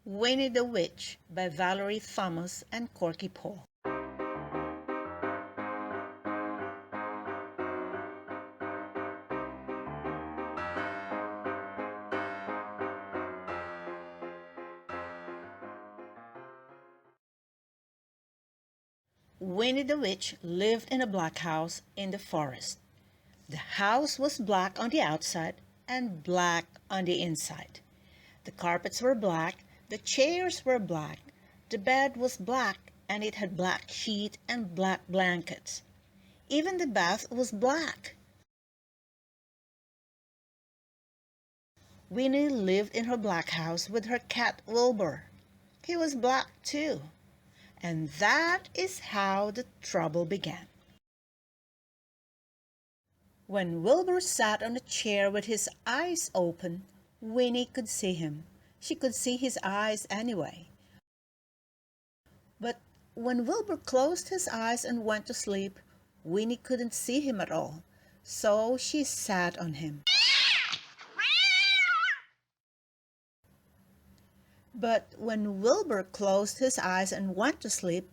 Winnie the Witch by Valerie Thomas and Korky Paul. Winnie the Witch lived in a black house in the forest. The house was black on the outside and black on the inside. The carpets were black, the chairs were black, the bed was black, and it had black sheets and black blankets. Even the bath was black. Winnie lived in her black house with her cat Wilbur. He was black too. And that is how the trouble began. When Wilbur sat on a chair with his eyes open, Winnie could see him. She could see his eyes anyway. But when Wilbur closed his eyes and went to sleep, Winnie couldn't see him at all, so she sat on him. But when Wilbur closed his eyes and went to sleep,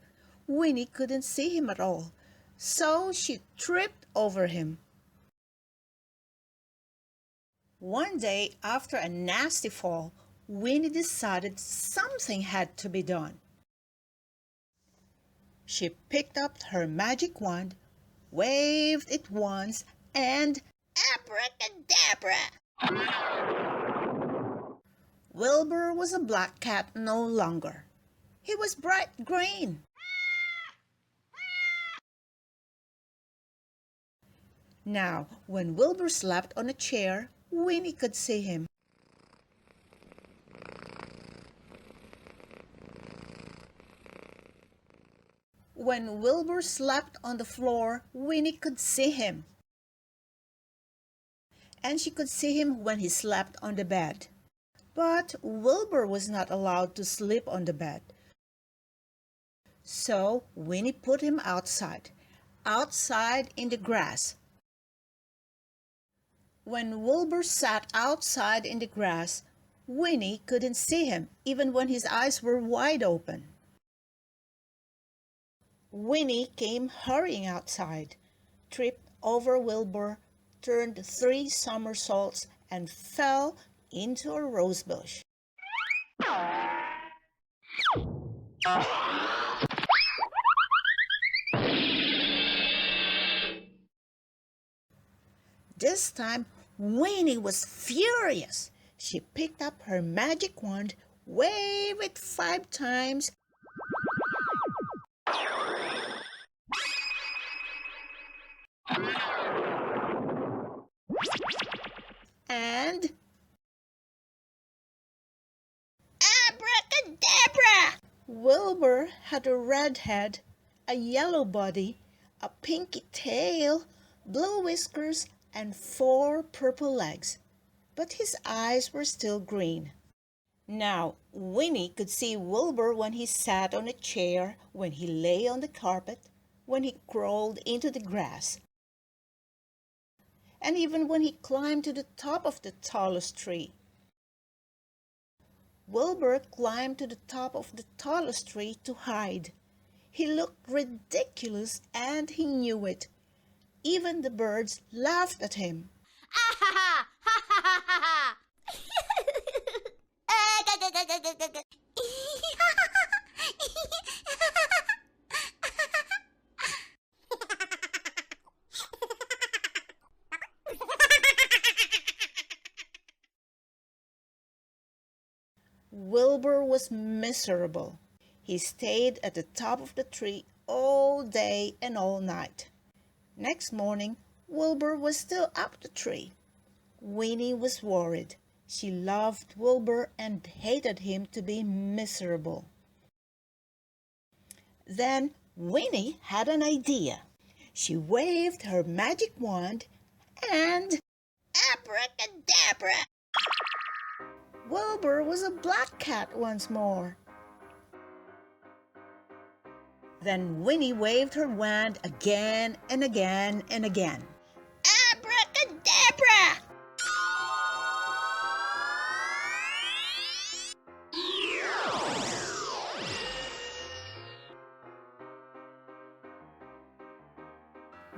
Winnie couldn't see him at all, so she tripped over him. One day, after a nasty fall, Winnie decided something had to be done. She picked up her magic wand, waved it once, and abracadabra! Wilbur was a black cat no longer. He was bright green. Now, when Wilbur slept on a chair, Winnie could see him. When Wilbur slept on the floor, Winnie could see him. And she could see him when he slept on the bed. But Wilbur was not allowed to sleep on the bed. So Winnie put him outside in the grass. When Wilbur sat outside in the grass, Winnie couldn't see him even when his eyes were wide open. Winnie came hurrying outside, tripped over Wilbur, turned 3 somersaults, and fell into a rose bush. This time, Winnie was furious. She picked up her magic wand, waved it 5 times, and abracadabra! Wilbur had a red head, a yellow body, a pinky tail, blue whiskers, and 4 purple legs. But his eyes were still green. Now, Winnie could see Wilbur when he sat on a chair, when he lay on the carpet, when he crawled into the grass, and even when he climbed to the top of the tallest tree. Wilbur climbed to the top of the tallest tree to hide. He looked ridiculous and he knew it. Even the birds laughed at him. Wilbur was miserable. He stayed at the top of the tree all day and all night. Next morning, Wilbur was still up the tree. Winnie was worried. She loved Wilbur and hated him to be miserable. Then Winnie had an idea. She waved her magic wand and abracadabra! Wilbur was a black cat once more. Then Winnie waved her wand again and again and again. Abracadabra!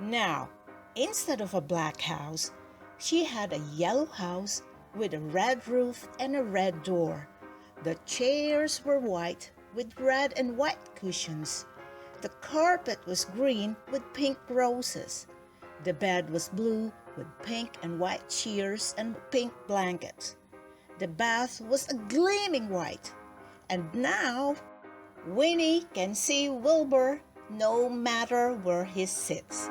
Now, instead of a black house, she had a yellow house with a red roof and a red door. The chairs were white with red and white cushions. The carpet was green with pink roses. The bed was blue with pink and white shears and pink blankets. The bath was a gleaming white. And now, Winnie can see Wilbur no matter where he sits.